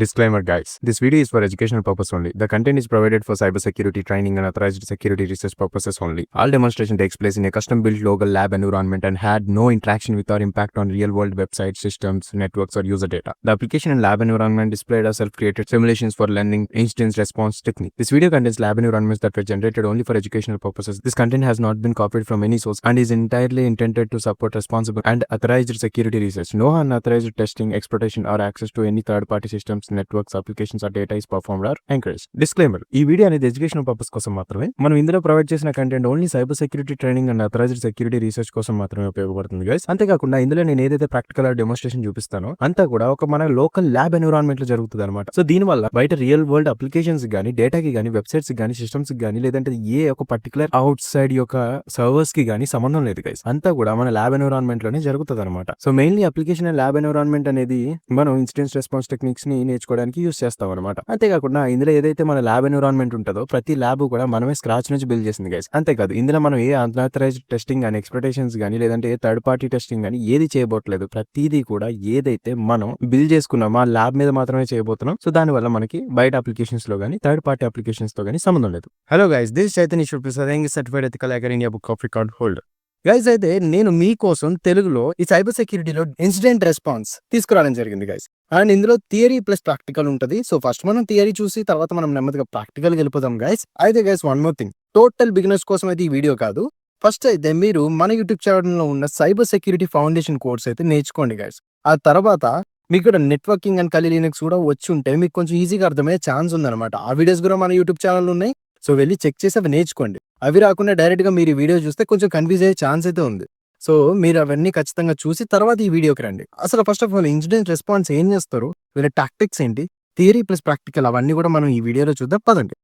Disclaimer guys, this video is for educational purpose only. The content is provided for cybersecurity training and authorized security research purposes only. All demonstration takes place in a custom built local lab environment and had no interaction with or impact on real world websites, systems, networks or user data. The application and lab environment displayed are self-created simulations for learning incident response technique. This video contains lab environments that were generated only for educational purposes. This content has not been copied from any source and is entirely intended to support responsible and authorized security research. No unauthorized testing, exploitation or access to any third-party systems, networks, applications or data is performed or encouraged. Disclaimer: ఈ video అనేది educational purpose కోసం మాత్రమే. మనం ఇందులో provide చేసిన content only cyber security training and authorized security research కోసం మాత్రమే ఉపయోగపడుతుంది గైస్. అంతేకాకుండా ఇందులో నేను ఏదైతే ప్రాక్టికల్ డెమోన్స్ట్రేషన్ చూపిస్తానో అంతా కూడా ఒక మన లోకల్ ల్యాబ్ ఎన్విరాన్మెంట్ లో జరుగుతుంది అనమాట. సో దీని వల్ల బయట రియల్ వరల్డ్ అప్లికేషన్స్ గానీ, డేటాకి గానీ, వెబ్సైట్స్ గానీ, సిస్టమ్స్ గానీ, లేదంటే ఏ ఒక పర్టికులర్ అవుట్ సైడ్ యొక్క సర్వర్స్ కి గానీ సంబంధం లేదు గైస్. అంతా కూడా మన ల్యాబ్ ఎన్విరాన్మెంట్ లోనే జరుగుతుంది అనమాట. So mainly application and lab environment అనేది మనం ఇన్సిడెంట్ రెస్పాన్స్ టెక్నిక్స్ ని నేర్చుకోవడానికి యూస్ చేస్తాం అనమాట. అంతేకాకుండా ఇందులో ఏదైతే మన ల్యాబ్ ఎన్విరాన్మెంట్ ఉంటుందో ప్రతి ల్యాబ్ కూడా మనమే స్క్రాచ్ నుంచి బిల్డ్ చేసింది గైస్. అంతేకాదు ఇందులో మనం ఏ అన్ఆథరైజ్డ్ టెస్టింగ్ కానీ, ఎక్స్పెక్టేషన్స్ కానీ, లేదంటే ఏ థర్డ్ పార్టీ టెస్టింగ్ కానీ ఏది చేయబోట్లేదు. ప్రతిదీ కూడా ఏదైతే మనం బిల్డ్ చేసుకున్నామో ఆ ల్యాబ్ మీద మాత్రమే చేయబోతున్నాం. సో దానివల్ల మనకి బయట అప్లికేషన్స్ లో కానీ, థర్డ్ పార్టీ అప్లికేషన్స్ తో కానీ సంబంధం లేదు. Hello guys, this Chaitanya certified ethical hacker India book of record holder. Guys, అయితే నేను మీకోసం తెలుగులో ఈ సైబర్ సెక్యూరిటీలో ఇన్సిడెంట్ రెస్పాన్స్ తీసుకురావడం జరిగింది గైస్. అండ్ ఇందులో థియరీ ప్లస్ ప్రాక్టికల్ ఉంటుంది. సో ఫస్ట్ మనం థియరీ చూసి తర్వాత మనం నెమ్మదిగా ప్రాక్టికల్ వెళ్ళిపోదాం గైస్. అయితే guys, one more thing, total beginners కోసం అయితే ఈ వీడియో కాదు. ఫస్ట్ అయితే మీరు మన యూట్యూబ్ ఛానల్లో ఉన్న సైబర్ సెక్యూరిటీ ఫౌండేషన్ కోర్స్ అయితే నేర్చుకోండి గైస్. ఆ తర్వాత మీకు ఇక్కడ నెట్వర్కింగ్ అండ్ కలి లినక్స్ కూడా వచ్చి ఉంటే మీకు కొంచెం ఈజీగా అర్థమయ్యే ఛాన్స్ ఉందన్నమాట. ఆ వీడియోస్ కూడా మన యూట్యూబ్ ఛానల్ ఉన్నాయి. సో వెళ్ళి చెక్ చేసి అవి నేర్చుకోండి. అవి రాకుండా డైరెక్ట్ గా మీరు ఈ వీడియో చూస్తే కొంచెం కన్ఫ్యూజ్ అయ్యే ఛాన్స్ అయితే ఉంది. సో మీరు అవన్నీ ఖచ్చితంగా చూసి తర్వాత ఈ వీడియోకి రండి. అసలు first of all incident response ఏం చేస్తారు, వీళ్ళ టాక్టిక్స్ ఏంటి, థియరీ ప్లస్ ప్రాక్టికల్ అవన్నీ కూడా మనం ఈ వీడియోలో చూద్దాం. పదండి.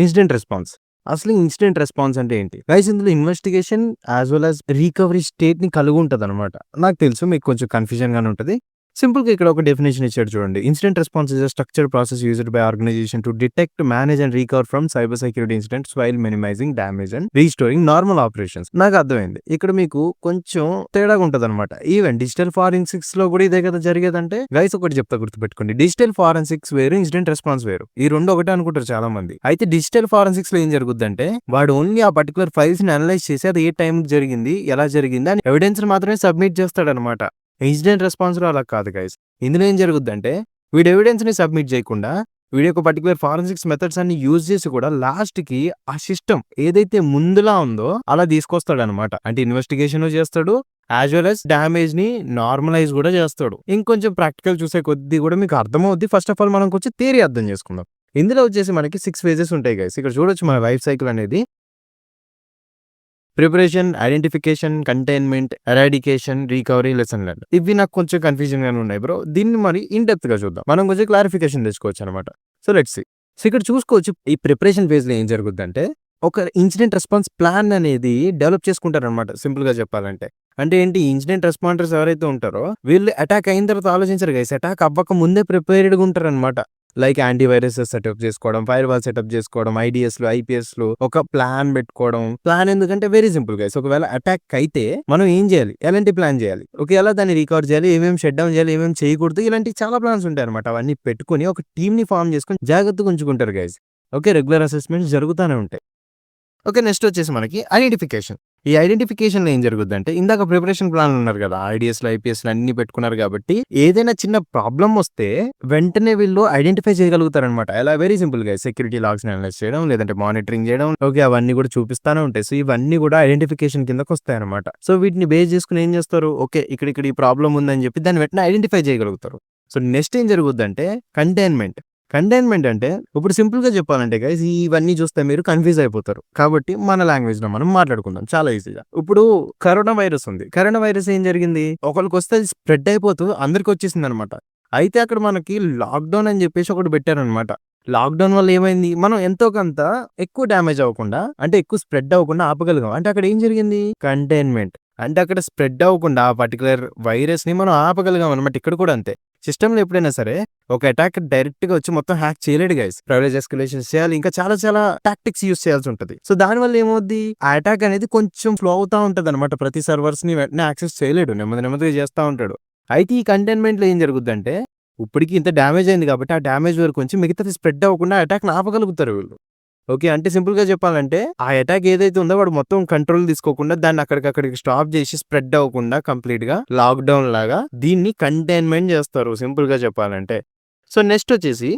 Incident response. అసలు ఇన్సిడెంట్ రెస్పాన్స్ అంటే ఏంటి గైస్? ఇందులో investigation as well as recovery state ని కలిగి ఉంటుంది అనమాట. నాకు తెలుసు మీకు కొంచెం కన్ఫ్యూజన్ గానే ఉంటుంది. సింపుల్ గా ఇక్కడ ఒక డెఫినేషన్ ఇచ్చాడు చూడండి. Incident response is a structured process used by organization to detect, manage and recover from cyber security incidents while minimizing damage and restoring normal operations. నాకు అర్థమైంది. ఇక్కడ మీకు కొంచెం తేడాగా ఉంటది అనమాట. ఈవెన్ డిజిటల్ ఫారెన్సిక్స్ లో కూడా ఇదే కదా జరిగేదంటే గైస్, ఒకటి చెప్తా గుర్తుపెట్టుకోండి. డిజిటల్ ఫారెన్సిక్స్ వేరు, ఇన్సిడెంట్ రెస్పాన్స్ వేరు. ఈ రెండు ఒకటే అనుకుంటారు చాలా మంది. అయితే డిజిటల్ ఫారెన్సిక్స్ లో ఏం జరుగుద్దంటే వాడు ఓన్లీ ఆ పర్టికులర్ ఫైల్స్ ని అనలైజ్ చేసి అది ఏ టైం జరిగింది, ఎలా జరిగింది అని ఎవిడెన్స్ మాత్రమే సబ్మిట్ చేస్తాడు అనమాట. ఇన్సిడెంట్ రెస్పాన్స్ లో అలా కాదు గైస్. ఇందులో ఏం జరుగుద్దంటే వీడు ఎవిడెన్స్ ని సబ్మిట్ చేయకుండా వీడి యొక్క పర్టికులర్ ఫారెన్సిక్స్ మెథడ్స్ అన్ని యూజ్ చేసి కూడా లాస్ట్ కి ఆ సిస్టమ్ ఏదైతే ముందులా ఉందో అలా తీసుకొస్తాడు అనమాట. అంటే ఇన్వెస్టిగేషన్ చేస్తాడు, యాజ్ వెల్ యాజ్ డ్యామేజ్ ని నార్మలైజ్ కూడా చేస్తాడు. ఇంకొంచెం ప్రాక్టికల్ చూసే కొద్ది కూడా మీకు అర్థమవుద్ది. ఫస్ట్ ఆఫ్ ఆల్ మనం కొంచెం థియరీ అర్థం చేసుకుందాం. ఇందులో వచ్చేసి మనకి 6 ఫేజెస్ ఉంటాయి గైస్. ఇక్కడ చూడొచ్చు మన లైఫ్ సైకిల్ అనేది: preparation, identification, containment, eradication, recovery, lesson learn. ఇవి నాకు కొంచెం కన్ఫ్యూజన్ గానే ఉన్నాయి బ్రో. దీన్ని మరి ఇన్ డెప్త్ గా చూద్దాం. మనం కొంచెం క్లారిఫికేషన్ తెచ్చుకోవచ్చు అనమాట. So let's see. సో ఇక్కడ చూసుకోవచ్చు ఈ ప్రిపరేషన్ ఫేజ్ లో ఏం జరుగుద్దంటే ఒక ఇన్సిడెంట్ రెస్పాన్స్ ప్లాన్ అనేది డెవలప్ చేసుకుంటారు అనమాట. సింపుల్ గా చెప్పాలంటే అంటే ఏంటి, ఇన్సిడెంట్ రెస్పాండర్స్ ఎవరైతే ఉంటారో వీళ్ళు అటాక్ అయిన తర్వాత ఆలోచించారు గైస్. అటాక్ అవ్వక ముందే ప్రిపేర్డ్ గా ఉంటారు అనమాట. లైక్ యాంటీవైరస్ సెటప్ చేసుకోవడం, ఫైర్ వాల్ సెటప్ చేసుకోవడం, ఐడిఎస్ లో, ఐపీఎస్ లో ఒక ప్లాన్ పెట్టుకోవడం. ప్లాన్ ఎందుకంటే వెరీ సింపుల్ గైస్. ఒకవేళ అటాక్ అయితే మనం ఏం చేయాలి, ఎలాంటి ప్లాన్ చేయాలి, ఒకవేళ దాన్ని రికవర్ చేయాలి, ఏమేమి షట్ డౌన్ చేయాలి, ఏమేమి చేయకూడదు, ఇలాంటి చాలా ప్లాన్స్ ఉంటాయి అనమాట. అవన్నీ పెట్టుకుని ఒక టీమ్ ని ఫార్మ్ చేసుకుని జాగ్రత్తగా ఉంచుకుంటారు గైస్. ఓకే, రెగ్యులర్ అసెస్మెంట్స్ జరుగుతూనే ఉంటాయి. ఓకే, నెక్స్ట్ వచ్చేసి మనకి ఐడెంటిఫికేషన్. ఈ ఐడెంటిఫికేషన్ లో ఏం జరుగుతుందంటే ఇందాక ప్రిపరేషన్ ప్లాన్ ఉన్నారు కదా, ఐడిఎస్ లో, ఐపీఎస్ లో అన్ని పెట్టుకున్నారు కాబట్టి ఏదైనా చిన్న ప్రాబ్లం వస్తే వెంటనే వీళ్ళు ఐడెంటిఫై చేయగలుగుతారు అనమాట. ఎలా? వెరీ సింపుల్ గా సెక్యూరిటీ లాగ్స్ అనలైజ్ చేయడం, లేదంటే మానిటరింగ్ చేయడం. ఓకే, అవన్నీ కూడా చూపిస్తానే ఉంటాయి. సో ఇవన్నీ కూడా ఐడెంటిఫికేషన్ కిందకి వస్తాయి అనమాట. సో వీటిని బేస్ చేసుకుని ఏం చేస్తారు, ఓకే ఇక్కడ ఈ ప్రాబ్లం ఉందని చెప్పి దాన్ని వెంటనే ఐడెంటిఫై చేయగలుగుతారు. సో నెక్స్ట్ ఏం జరుగుద్దంటే కంటైన్మెంట్. కంటైన్మెంట్ అంటే ఇప్పుడు సింపుల్ గా చెప్పాలంటే గైస్, ఇవన్నీ చూస్తే మీరు కన్ఫ్యూజ్ అయిపోతారు. కాబట్టి మన లాంగ్వేజ్ లో మనం మాట్లాడుకుందాం చాలా ఈజీగా. ఇప్పుడు కరోనా వైరస్ ఉంది. కరోనా వైరస్ ఏం జరిగింది, ఒకరికి వస్తే స్ప్రెడ్ అయిపోతూ అందరికి వచ్చేసింది అనమాట. అయితే అక్కడ మనకి లాక్డౌన్ అని చెప్పేసి ఒకటి పెట్టారనమాట. లాక్డౌన్ వల్ల ఏమైంది, మనం ఎంతో కొంత ఎక్కువ డ్యామేజ్ అవ్వకుండా, అంటే ఎక్కువ స్ప్రెడ్ అవ్వకుండా ఆపగలిగాం. అంటే అక్కడ ఏం జరిగింది, కంటైన్మెంట్. అంటే అక్కడ స్ప్రెడ్ అవ్వకుండా ఆ పర్టికులర్ వైరస్ ని మనం ఆపగలిగాం అనమాట. ఇక్కడ కూడా అంతే. సిస్టమ్ లో ఎప్పుడైనా సరే ఒక అటాక్ డైరెక్ట్ గా వచ్చి మొత్తం హ్యాక్ చేయలేడు గైస్. ప్రివిలేజ్ ఎస్కలేషన్ చేయాలి, ఇంకా చాలా చాలా టాక్టిక్స్ యూస్ చేయాల్సి ఉంటది. సో దాని వల్ల ఏమవుద్ది, ఆ అటాక్ అనేది కొంచెం ఫ్లో అవుతా ఉంటది అనమాట. ప్రతి సర్వర్స్ ని వెంటనే యాక్సెస్ చేయలేడు, నెమ్మదిగా చేస్తా ఉంటాడు. అయితే ఈ కంటైన్మెంట్‌లో ఏం జరుగుద్దంటే, ఇప్పటికి ఇంత డ్యామేజ్ అయింది కాబట్టి, ఆ డ్యామేజ్ వరకు ఉంచి మిగతాది స్ప్రెడ్ అవ్వకుండా అటాక్‌ని ఆపగలుగుతారు వీళ్ళు. ఓకే. అంటే సింపుల్‌గా చెప్పాలంటే, ఆ అటాక్ ఏదైతే ఉందో వాడు మొత్తం కంట్రోల్ తీసుకోకుండా దాన్ని అక్కడికక్కడికి స్టాప్ చేసి స్ప్రెడ్ అవ్వకుండా కంప్లీట్‌గా లాక్‌డౌన్ లాగా దీన్ని కంటైన్‌మెంట్ చేస్తారు సింపుల్‌గా చెప్పాలంటే. సో, నెక్స్ట్ వచ్చేసి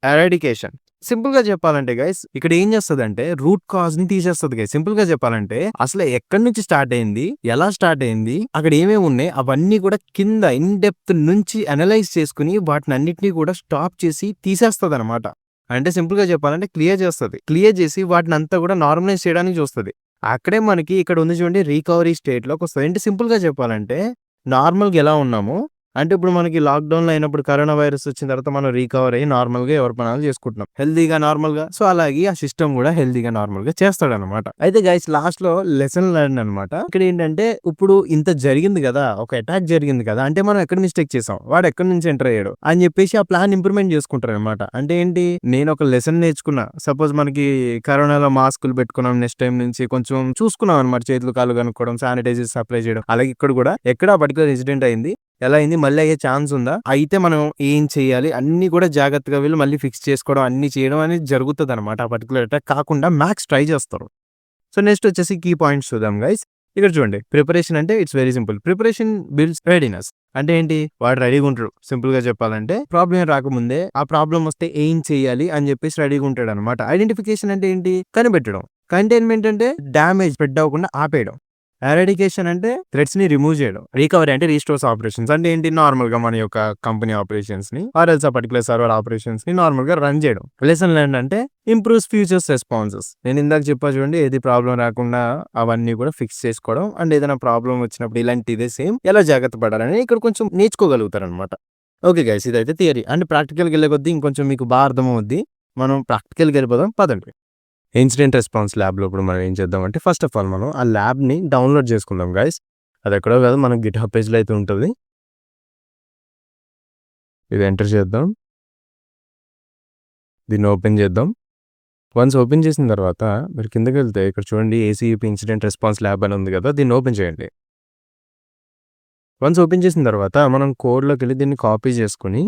ఎరాడికేషన్. సింపుల్‌గా చెప్పాలంటే గైస్ ఇక్కడ ఏం చేస్తదంటే రూట్ కాజ్‌ని తీసేస్తది గైస్. సింపుల్‌గా చెప్పాలంటే అసలు ఎక్కడి నుంచి స్టార్ట్ అయింది? ఎలా స్టార్ట్ అయింది? అక్కడ ఏమేమి ఉన్నాయి? అవన్నీ కూడా కింద ఇన్ డెప్త్ నుంచి అనలైజ్ చేసుకొని వాటినన్నిటిని కూడా స్టాప్ చేసి తీసేస్తదనమాట. అంటే సింపుల్‌గా చెప్పాలంటే క్లియర్ చేస్తది. క్లియర్ చేసి వాటినంతా కూడా నార్మలైజ్ చేయడానికి చూస్తది. అక్కడే మనకి ఇక్కడ ఉంది చూడండి రికవరీ స్టేట్‌లోకొస్తది. అంటే సింపుల్‌గా చెప్పాలంటే నార్మల్‌గా ఎలా ఉన్నామో అంటే ఇప్పుడు మనకి లాక్‌డౌన్‌లో అయినప్పుడు కరోనా వైరస్ వచ్చిన తర్వాత మనం రికవర్ అయ్యి నార్మల్‌గా ఎవరి పనులు చేసుకుంటున్నాం. హెల్తీగా నార్మల్‌గా. సో, అలాగే ఆ సిస్టమ్ కూడా హెల్తీగా నార్మల్‌గా చేస్తాడనమాట. అయితే గైస్ లాస్ట్‌లో లెసన్ లెర్న్ అనమాట. ఇక్కడేంటంటే ఇప్పుడు ఇంత జరిగింది గదా! ఒక అటాక్ జరిగింది కదా! అంటే మనం ఎక్కడ మిస్టేక్ చేసాం? వాడు ఎక్కడి నుంచి ఎంటర్ అయ్యాడు? అని చెప్పేసి ఆ ప్లాన్ ఇంప్లిమెంట్ చేసుకుంటారనమాట. అంటే ఏంటి? నేను ఒక లెసన్ నేర్చుకున్నా. సపోజ్ మనకి కరోనాలో మాస్కులు పెట్టుకున్నాం. నెక్స్ట్ టైమ్ నుంచి కొంచెం చూసుకున్నాం అనమాట. చేతులు, కాళ్ళు కనుక్కోవడం, శానిటైజర్స్ అప్లై చేయడం. అలాగే ఇక్కడ కూడా ఎక్కడ ఆ పర్టిక్యులర్ ఇన్సిడెంట్ అయింది? ఎలా అయింది? మళ్ళీ అయ్యే ఛాన్స్ ఉందా? అయితే మనం ఏం చేయాలి? అన్నీ కూడా జాగ్రత్తగా వెళ్లి మళ్ళీ ఫిక్స్ చేసుకోవడం, అన్నీ చేయడం అనేది జరుగుతదనమాట. ఆ పర్టిక్యులర్ అటాక్ కాకుండా మ్యాక్స్ ట్రై చేస్తారు. సో, నెక్స్ట్ వచ్చేసి కీ పాయింట్స్ చూద్దాం గైస్. ఇక్కడ చూడండి. ప్రిపరేషన్ అంటే it's very simple. Preparation builds readiness. అంటే ఏంటి? వాడు రెడీగా ఉంటాడు. సింపుల్‌గా చెప్పాలంటే ప్రాబ్లమ్ రాకముందే ఆ ప్రాబ్లమ్ వస్తే ఏం చేయాలి అని చెప్పేసి రెడీగా ఉంటాడనమాట. ఐడెంటిఫికేషన్ అంటే ఏంటి? కనిపెట్టడం. కంటైన్మెంట్ అంటే డ్యామేజ్ స్ప్రెడ్ అవ్వకుండా ఆపేయడం. ఎరాడికేషన్ అంటే థ్రెట్స్‌ని రిమూవ్ చేయడం. రికవరీ అంటే రీస్టోర్స్ ఆపరేషన్స్ అంటే ఏంటి? నార్మల్‌గా మన యొక్క కంపెనీ ఆపరేషన్స్‌ని ఆర్ ఎల్స్ ఆ పర్టిక్యులర్ సర్వర్ ఆపరేషన్స్‌ని నార్మల్‌గా రన్ చేయడం. లెసన్ లెర్న్డ్ అంటే ఇంప్రూవ్స్ ఫ్యూచర్స్ రెస్పాన్సెస్. నేను ఇందాక చెప్పా చూడండి ఏది ప్రాబ్లమ్ రాకుండా అవన్నీ కూడా ఫిక్స్ చేసుకోవడం. అండ్ ఏదైనా ప్రాబ్లమ్ వచ్చినప్పుడు ఇలాంటిదే సేమ్ ఎలా జాగ్రత్త పడాలని ఇక్కడ కొంచెం నేర్చుకోగలుగుతారనమాట. ఓకే గైస్ ఇదైతే థియరీ. అండ్ ప్రాక్టికల్‌కెళ్ళే కొద్దీ ఇంకొంచెం మీకు బాగా అర్థమవుద్ది. మనం ప్రాక్టికల్‌కెళ్ళిపోదాం పదండి. ఇన్సిడెంట్ రెస్పాన్స్ ల్యాబ్‌లో ఇప్పుడు మనం ఏం చేద్దామంటే ఫస్ట్ ఆఫ్ ఆల్ మనం ఆ ల్యాబ్‌ని డౌన్‌లోడ్ చేసుకుందాం గైస్. అదెక్కడో కాదు మన గిట్‌హబ్ పేజ్‌లో అయితే ఉంటది. ఇది ఎంటర్ చేద్దాం. దీన్ని ఓపెన్ చేద్దాం. వన్స్ ఓపెన్ చేసిన తర్వాత మీరు కిందకెళ్తే ఇక్కడ చూడండి ఏసీయూపీ ఇన్సిడెంట్ రెస్పాన్స్ ల్యాబ్ అని ఉంది కదా! దీన్ని ఓపెన్ చేయండి. వన్స్ ఓపెన్ చేసిన తర్వాత మనం కోడ్‌లోకెళ్ళి దీన్ని కాపీ చేసుకొని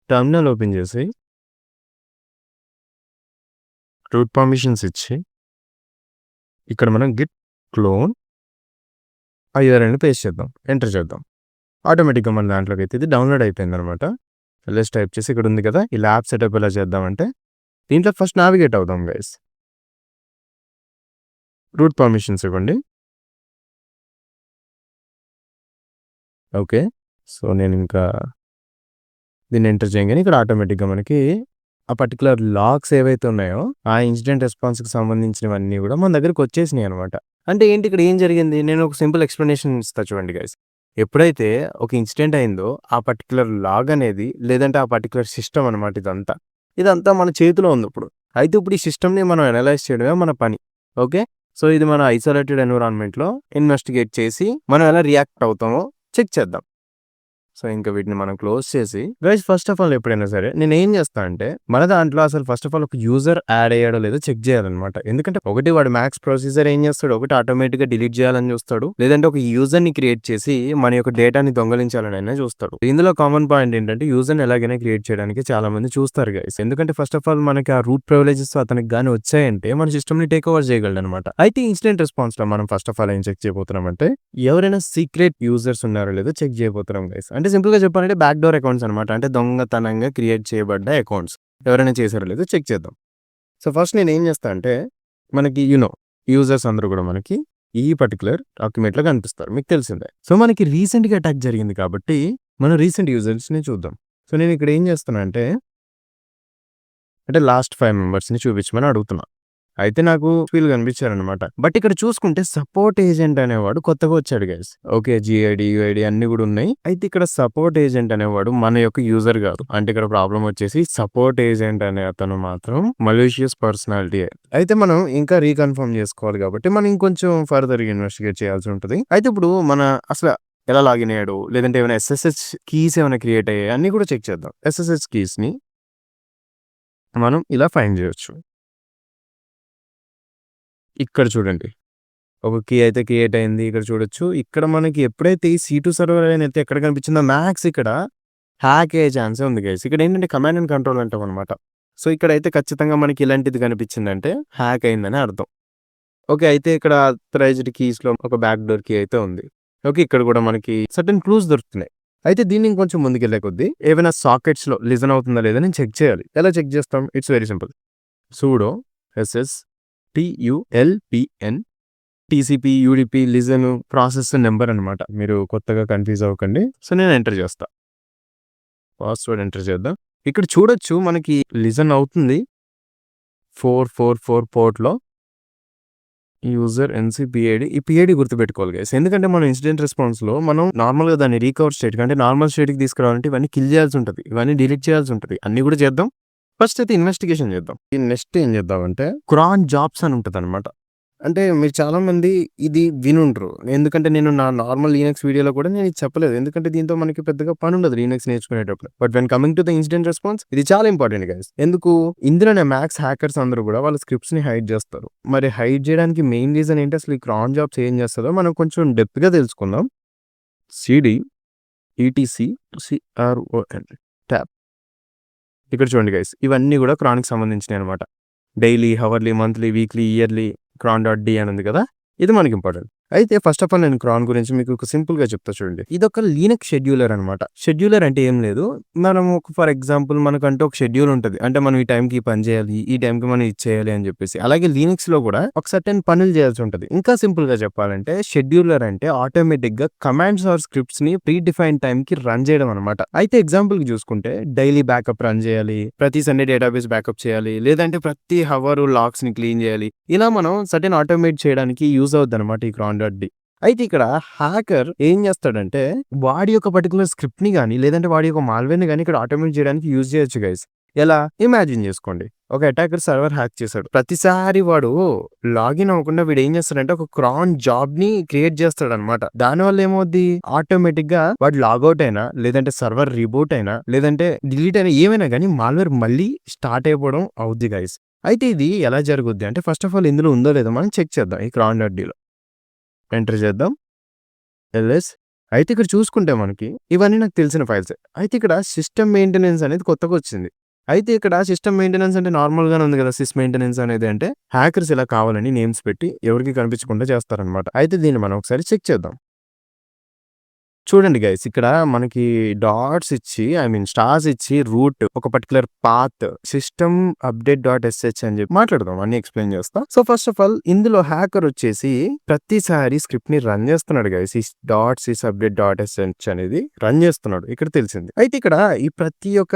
టెర్మినల్ ఓపెన్ చేసి రూట్ పర్మిషన్స్ ఇచ్చి ఇక్కడ మనం గిట్ క్లోన్ ఆ యూఆర్ఎల్‌ని పేస్ట్ చేద్దాం. ఎంటర్ చేద్దాం. ఆటోమేటిక్‌గా మన దాంట్లోకైతే ఇది డౌన్‌లోడ్ అయిపోయిందనమాట. ఎల్ఎస్ టైప్ చేసి ఇక్కడ ఉంది కదా! ఈ ల్యాబ్ సెటప్ ఎలా చేద్దామంటే దీంట్లో ఫస్ట్ నావిగేట్ అవుదాం గైస్. రూట్ పర్మిషన్స్ ఇవ్వండి. ఓకే. సో, నేనింకా దీన్ని ఎంటర్ చేయంగానే ఇక్కడ ఆటోమేటిక్‌గా మనకి ఆ పర్టిక్యులర్ లాగ్స్ ఏవైతే ఉన్నాయో ఆ ఇన్సిడెంట్ రెస్పాన్స్‌కి సంబంధించినవన్నీ కూడా మన దగ్గరకొచ్చేసినాయి అనమాట. అంటే ఏంటి ఇక్కడ ఏం జరిగింది? నేను ఒక సింపుల్ ఎక్స్‌ప్లనేషన్ ఇస్తా చూడండి గైస్. ఎప్పుడైతే ఒక ఇన్సిడెంట్ అయిందో ఆ పర్టిక్యులర్ లాగ్ అనేది లేదంటే ఆ పర్టిక్యులర్ సిస్టమ్ అనమాట ఇదంతా. ఇదంతా మన చేతిలో ఉందిప్పుడు. అయితే ఇప్పుడు ఈ సిస్టమ్‌ని మనం అనలైజ్ చేయడమే మన పని. ఓకే. సో, ఇది మన ఐసోలేటెడ్ ఎన్విరాన్మెంట్‌లో ఇన్వెస్టిగేట్ చేసి మనం ఎలా రియాక్ట్ అవుతామో చెక్ చేద్దాం. సో, ఇంక వీటిని మనం క్లోజ్ చేసి గైస్ ఫస్ట్ ఆఫ్ ఆల్ ఎప్పుడైనా సరే నేనేం చేస్తా అంటే మన దాంట్లో అసలు ఫస్ట్ ఆఫ్ ఆల్ ఒక యూజర్ యాడ్ అయ్యాడో లేదో చెక్ చేయాలనమాట. ఎందుకంటే ఒకటి వాడు మ్యాక్స్ ప్రొసీజర్ ఏం చేస్తాడు? ఒకటి ఆటోమేటిక్‌గా డిలీట్ చేయాలని చూస్తాడు. లేదంటే ఒక యూజర్‌ని క్రియేట్ చేసి మన యొక్క డేటాని దొంగలించాలనైనా చూస్తాడు. ఇందులో కామన్ పాయింట్ ఏంటంటే యూజర్‌ని ఎలాగైనా క్రియేట్ చేయడానికి చాలా మంది చూస్తారు గైస్. ఎందుకంటే ఫస్ట్ ఆఫ్ ఆల్ మనకి ఆ రూట్ ప్రివిలేజెస్ అతనికి గాని వచ్చాయంటే మన సిస్టమ్‌ని టేక్ ఓవర్ చేయగలడనమాట. అయితే ఇన్సిడెంట్ రెస్పాన్స్‌లో మనం ఫస్ట్ ఆఫ్ ఆల్ ఏం చెక్ చేయబోతున్నామంటే ఎవరైనా సీక్రెట్ యూజర్స్ ఉన్నారో లేదో చెక్ చేయబోతున్నాం గైస్. అంటే సింపుల్‌గా చెప్పాలంటే బ్యాక్ డోర్ అకౌంట్స్ అనమాట. అంటే దొంగతనంగా క్రియేట్ చేయబడ్డ అకౌంట్స్. ఎవరైనా చేశారో లేదో చెక్ చేద్దాం. సో, ఫస్ట్ నేనేం చేస్తా అంటే మనకి యూజర్స్ అందరూ కూడా మనకి ఈ పర్టిక్యులర్ డాక్యుమెంట్‌లో కనిపిస్తారు. మీకు తెలిసిందే. సో, మనకి రీసెంట్‌గా అటాక్ జరిగింది కాబట్టి మనం రీసెంట్ యూజర్స్‌ని చూద్దాం. సో, నేను ఇక్కడ ఏం చేస్తున్నా అంటే లాస్ట్ 5 మెంబర్స్‌ని చూపించమని అడుగుతున్నా. అయితే నాకు వీళ్ళు కనిపించారనమాట. బట్ ఇక్కడ చూసుకుంటే సపోర్ట్ ఏజెంట్ అనేవాడు కొత్తగా వచ్చాడు గైస్. ఓకే. జీఐడీ, యూఐడీ అన్నీ కూడా ఉన్నాయి. అయితే ఇక్కడ సపోర్ట్ ఏజెంట్ అనేవాడు మన యొక్క యూజర్ కాదు. అంటే ఇక్కడ ప్రాబ్లమ్ వచ్చేసి సపోర్ట్ ఏజెంట్ అనే అతను మాత్రం మలీషియస్ పర్సనాలిటీయే. అయితే మనం ఇంకా రీకన్ఫర్మ్ చేసుకోవాలి కాబట్టి మనం ఇంకొంచెం ఫర్దర్‌గా ఇన్వెస్టిగేట్ చేయాల్సి ఉంటది. అయితే ఇప్పుడు మన అసలు ఎలా లాగిన్ అయ్యాడు? లేదంటే ఏమైనా ఎస్ఎస్హెచ్ కీస్ ఏమైనా క్రియేట్ అయ్యాయా? అన్నీ కూడా చెక్ చేద్దాం. ఎస్ఎస్హెచ్ కీస్‌ని మనం ఇలా ఫైండ్ చేయొచ్చు. ఇక్కడ చూడండి. ఒక కీ అయితే క్రియేట్ అయింది. ఇక్కడ చూడొచ్చు. ఇక్కడ మనకి ఎప్పుడైతే ఈ C2 సర్వర్ అయితే ఎక్కడ కనిపించిందో మ్యాక్స్ ఇక్కడ హ్యాక్ అయ్యే ఛాన్సే ఉంది గైస్. ఇక్కడ ఏంటంటే కమాండ్ అండ్ కంట్రోల్ అంటామనమాట. సో ఇక్కడైతే ఖచ్చితంగా మనకి ఇలాంటిది కనిపించిందంటే హ్యాక్ అయిందని అర్థం. ఓకే. అయితే ఇక్కడ అథరైజ్డ్ కీస్‌లో ఒక బ్యాక్ డోర్ కీ అయితే ఉంది. ఓకే. ఇక్కడ కూడా మనకి సర్టెన్ క్లూస్ దొరుకుతున్నాయి. అయితే దీన్ని ఇంకొంచెం ముందుకెళ్ళే కొద్దీ ఏవైనా సాకెట్స్‌లో లిజన్ అవుతుందా లేదా నేను చెక్ చేయాలి. ఎలా చెక్ చేస్తాం? It's very simple. Sudo SSTULPN TCP, UDP listen process number అనమాట. మీరు కొత్తగా కన్‌ఫ్యూజ్ అవ్వకండి. సో నేను ఎంటర్ చేస్తా. పాస్వర్డ్ ఎంటర్ చేద్దాం. ఇక్కడ చూడొచ్చు మనకి లిజన్ అవుతుంది. 444 పోర్ట్‌లో యూజర్ ఎన్‌సీపీఐడీ. ఈ పీఐడీ గుర్తుపెట్టుకోవాలి గైస్. ఎందుకంటే మనం ఇన్సిడెంట్ రెస్పాన్స్‌లో మనం నార్మల్‌గా దాన్ని రికవర్ స్టేట్‌కి అంటే నార్మల్ స్టేట్‌కి తీసుకురావాలంటే ఇవన్నీ కిల్ చేయాల్సి ఉంటది. ఇవన్నీ డిలీట్ చేయాల్సి ఉంటది. అన్నీ కూడా చేద్దాం. ఫస్ట్ అయితే ఇన్వెస్టిగేషన్ చేద్దాం. ఈ నెక్స్ట్ ఏం చేద్దామంటే క్రాన్ జాబ్స్ అని ఉంటదనమాట. అంటే మీరు చాలామంది ఇది వినుండ్రు. ఎందుకంటే నేను నా నార్మల్ లినక్స్ వీడియోలో కూడా నేను ఇది చెప్పలేదు. ఎందుకంటే దీంతో మనకి పెద్దగా పనుండదు లినక్స్ నేర్చుకునేటప్పుడు. But when coming to the incident response ఇది చాలా ఇంపార్టెంట్ గైస్. ఎందుకు? ఇందులోనే మ్యాక్స్ హ్యాకర్స్ అందరూ కూడా వాళ్ళ స్క్రిప్ట్స్‌ని హైడ్ చేస్తారు. మరి హైడ్ చేయడానికి మెయిన్ రీజన్ ఏంటి? అసలు ఈ క్రాన్ జాబ్స్ ఏం చేస్తదో మనం కొంచెం డెప్త్‌గా తెలుసుకుందాం. CD ETC CRON tab. ఇక్కడ చూడండి గైస్. ఇవన్నీ కూడా క్రాన్‌కి సంబంధించినయి అనమాట. Daily, hourly, monthly, weekly, yearly cron.d అని ఉంది కదా! ఇది మనకి ఇంపార్టెంట్. అయితే ఫస్ట్ ఆఫ్ ఆల్ నేను క్రాన్ గురించి మీకు ఒక సింపుల్‌గా చెప్తా చూడండి. ఇదొక లినక్స్ షెడ్యూలర్ అనమాట. షెడ్యూలర్ అంటే ఏం లేదు. మనం ఫర్ ఎగ్జాంపుల్ మనకంటూ ఒక షెడ్యూల్ ఉంటది. అంటే మనం ఈ టైంకి ఈ పని చేయాలి. ఈ టైంకి మనం ఇది చేయాలి అని చెప్పేసి. అలాగే లినక్స్‌లో కూడా ఒక సర్టెన్ పనులు చేయాల్సి ఉంటది. ఇంకా సింపుల్‌గా చెప్పాలంటే షెడ్యూలర్ అంటే ఆటోమేటిక్‌గా కమాండ్స్ ఆర్ స్క్రిప్ట్స్‌ని ప్రీ డిఫైన్డ్ టైంకి రన్ చేయడం అనమాట. అయితే ఎగ్జాంపుల్‌కి చూసుకుంటే డైలీ బ్యాకప్ రన్ చేయాలి. ప్రతి సండే డేటాబేస్ బ్యాకప్ చేయాలి. లేదంటే ప్రతి హవర్ లాగ్స్‌ని క్లీన్ చేయాలి. ఇలా మనం సర్టెన్ ఆటోమేట్ చేయడానికి యూజ్ అవుద్దనమాట ఈ cron.d. అయితే ఇక్కడ హ్యాకర్ ఏం చేస్తాడంటే వాడి యొక్క పర్టిక్యులర్ స్క్రిప్ట్‌ని గాని లేదంటే వాడి యొక్క మాల్‌వేర్‌ని గాని ఇక్కడ ఆటోమేట్ చేయడానికి యూజ్ చేయొచ్చు గైస్. ఎలా? ఇమాజిన్ చేసుకోండి. ఒక అటాకర్ సర్వర్ హ్యాక్ చేశాడు. ప్రతిసారి వాడు లాగిన్ అవ్వకుండా వీడు ఏం చేస్తాడంటే ఒక క్రాన్ జాబ్‌ని క్రియేట్ చేస్తాడనమాట. దానివల్ల ఏమవుద్ది? ఆటోమేటిక్‌గా వాడు లాగౌట్ అయినా లేదంటే సర్వర్ రీబూట్ అయినా లేదంటే డిలీట్ అయినా ఏమైనా గాని మాల్‌వేర్ మళ్ళీ స్టార్ట్ అయిపోవడం అవుద్ది గైస్. అయితే ఇది ఎలా జరుగుద్ది అంటే ఫస్ట్ ఆఫ్ ఆల్ ఇందులో ఉందో లేదో మనం చెక్ చేద్దాం ఈ cron.dలో. ఎంటర్ చేద్దాం. ఎల్ఎస్. అయితే ఇక్కడ చూసుకుంటే మనకి ఇవన్నీ నాకు తెలిసిన ఫైల్సే. అయితే ఇక్కడ సిస్టమ్ మెయింటెనెన్స్ అనేది కొత్తగొచ్చింది. అయితే ఇక్కడ సిస్టమ్ మెయింటెనెన్స్ అంటే నార్మల్‌గానే ఉంది కదా! సిస్ మెయింటెనెన్స్ అనేది అంటే హ్యాకర్స్ ఇలా కావాలని నేమ్స్ పెట్టి ఎవరికీ కనిపించకుండా చేస్తారనమాట. అయితే దీన్ని మనం ఒకసారి చెక్ చేద్దాం. చూడండి గైస్ ఇక్కడ మనకి డాట్స్ ఇచ్చి స్టార్స్ ఇచ్చి రూట్ ఒక particular path system update .sh అని చెప్పి మాట్లాడదాం. అన్ని ఎక్స్‌ప్లెయిన్ చేస్తా. సో ఫస్ట్ ఆఫ్ ఆల్ ఇందులో హ్యాకర్ వచ్చేసి ప్రతిసారి స్క్రిప్ట్‌ని రన్ చేస్తున్నాడు గైస్. ఈ సిస్ అప్డేట్ .sh అనేది రన్ చేస్తున్నాడు. ఇక్కడ తెలిసింది. అయితే ఇక్కడ ఈ ప్రతి ఒక్క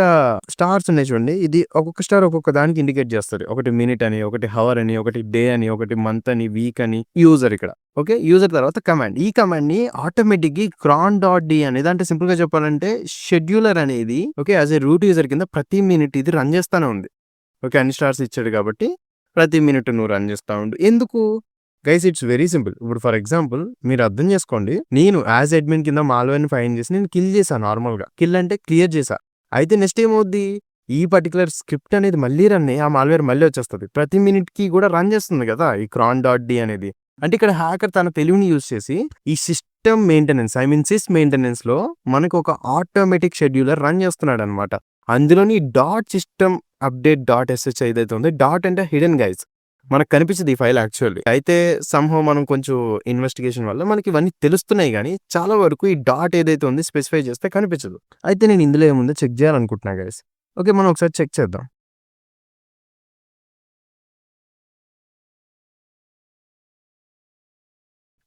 స్టార్స్ ఉన్నాయి చూడండి. ఇది ఒక్కొక్క స్టార్ ఒక్కొక్క దానికి ఇండికేట్ చేస్తది. ఒకటి మినిట్ అని, ఒకటి హవర్ అని, ఒకటి డే అని, ఒకటి మంత్ అని, వీక్ అని యూజర్ ఇక్కడ. ఓకే. యూజర్ తర్వాత కమాండ్. ఈ కమాండ్‌ని ఆటోమేటిక్‌గా cron.d అనేది అంటే సింపుల్‌గా చెప్పాలంటే షెడ్యూలర్ అనేది okay. As a root user కింద ప్రతి మినిట్ ఇది రన్ చేస్తానే ఉంది. ఓకే. అన్ని స్టార్స్ ఇచ్చాడు కాబట్టి ప్రతి మినిట్ నువ్వు రన్ చేస్తా ఉండు. ఎందుకు? Guys it's very simple. ఇప్పుడు ఫర్ ఎగ్జాంపుల్ మీరు అర్థం చేసుకోండి. నేను యాస్ అడ్మిన్ కింద మాల్‌వేర్‌ని ఫైండ్ చేసి నేను కిల్ చేశా నార్మల్‌గా. కిల్ అంటే క్లియర్ చేశా. అయితే నెక్స్ట్ ఏమవుద్ది? ఈ పర్టిక్యులర్ స్క్రిప్ట్ అనేది మళ్ళీ రన్ అయ్యి ఆ మాల్‌వేర్ మళ్ళీ వచ్చేస్తది. ప్రతి మినిట్‌కి కూడా రన్ చేస్తుంది కదా! ఈ cron.d అనేది. అంటే ఇక్కడ హ్యాకర్ తన తెలివిని యూజ్ చేసి ఈ సిస్టమ్ మెయింటెనెన్స్ సిస్ మెయింటెనెన్స్‌లో మనకు ఒక ఆటోమేటిక్ షెడ్యూలర్ రన్ చేస్తున్నాడనమాట. అందులోని సిస్టమ్ అప్డేట్ .sh ఏదైతే ఉందో డాట్ అంటే హిడెన్ గైస్. మనకు కనిపించదు ఈ ఫైల్ యాక్చువల్లీ. అయితే సమ్‌హౌ మనం కొంచెం ఇన్వెస్టిగేషన్ వల్ల మనకి ఇవన్నీ తెలుస్తున్నాయి గానీ చాలా వరకు ఈ డాట్ ఏదైతే ఉందో స్పెసిఫై చేస్తే కనిపించదు. అయితే నేను ఇందులో ఏముందో చెక్ చేయాలనుకుంటున్నా గైస్. ఓకే. మనం ఒకసారి చెక్ చేద్దాం.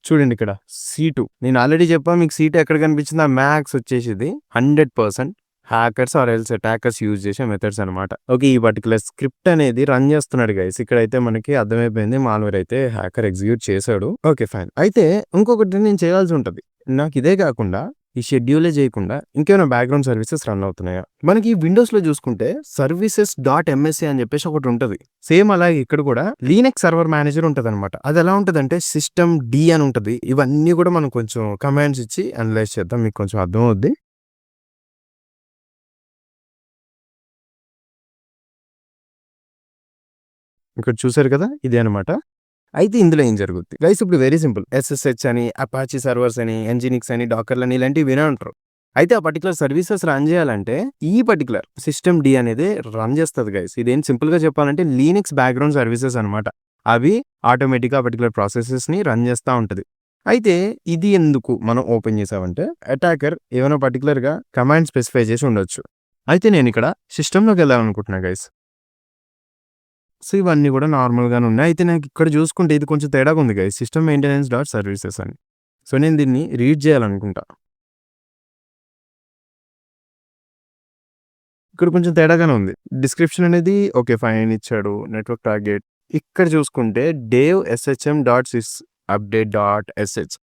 చూడండి ఇక్కడ C2 నేను ఆల్రెడీ చెప్పా మీకు C2 ఎక్కడ కనిపించింది? ఆ మ్యాక్స్ వచ్చేసిది 100% hackers or else attackers use చేసే మెథడ్స్ అనమాట. ఓకే. ఈ పర్టిక్యులర్ స్క్రిప్ట్ అనేది రన్ చేస్తున్నాడు గైస్. ఇక్కడైతే మనకి అర్థమైపోయింది. మాల్‌వేర్ అయితే హ్యాకర్ ఎగ్జిక్యూట్ చేశాడు. ఓకే. ఫైన్. అయితే ఇంకొకటి నేను చేయాల్సి ఉంటది. నాకు ఇదే కాకుండా ఈ షెడ్యూలే చేయకుండా ఇంకేమైనా బ్యాక్‌గ్రౌండ్ సర్వీసెస్ రన్ అవుతున్నాయా? మనకి విండోస్‌లో చూసుకుంటే సర్వీసెస్ .msc అని చెప్పేసి ఒకటి ఉంటది. సేమ్ అలాగే ఇక్కడ కూడా లీనక్స్ సర్వర్ మేనేజర్ ఉంటదనమాట. అది ఎలా ఉంటదంటే సిస్టమ్ డి అని ఉంటది. ఇవన్నీ కూడా మనం కొంచెం కమాండ్స్ ఇచ్చి అనలైజ్ చేద్దాం. మీకు కొంచెం అర్థమవుద్ది. ఇక్కడ చూసారు కదా! ఇదే అనమాట. అయితే ఇందులో ఏం జరుగుద్ది గైస్, ఇప్పుడు వెరీ సింపుల్. ఎస్ఎస్హెచ్ అని, అపాచీ సర్వర్స్ అని, ఎంజినిక్స్ అని, డాకర్లని ఇలాంటివి వినే ఉంటారు. అయితే ఆ పర్టికులర్ సర్వీసెస్ రన్ చేయాలంటే ఈ పర్టికులర్ సిస్టమ్ డి అనేది రన్ చేస్తుంది గైస్. ఇదేం సింపుల్ గా చెప్పాలంటే లీనక్స్ బ్యాక్గ్రౌండ్ సర్వీసెస్ అనమాట. అవి ఆటోమేటిక్గా ఆ పర్టికులర్ ప్రాసెసెస్ ని రన్ చేస్తూ ఉంటది. అయితే ఇది ఎందుకు మనం ఓపెన్ చేసామంటే, అటాకర్ ఏమైనా పర్టికులర్ గా కమాండ్ స్పెసిఫై చేసి ఉండొచ్చు. అయితే నేను ఇక్కడ సిస్టంలోకి వెళ్ళాలనుకుంటున్నా గైస్. సో ఇవన్నీ కూడా నార్మల్గానే ఉన్నాయి. అయితే నాకు ఇక్కడ చూసుకుంటే ఇది కొంచెం తేడాగా ఉంది guys, system maintenance dot services అని. సో నేను దీన్ని రీడ్ చేయాలనుకుంటా. ఇక్కడ కొంచెం తేడాగానే ఉంది. డిస్క్రిప్షన్ అనేది ఓకే ఫైన్ ఇచ్చాడు. నెట్వర్క్ టార్గెట్ ఇక్కడ చూసుకుంటే dev SHM dot sys update dot SH.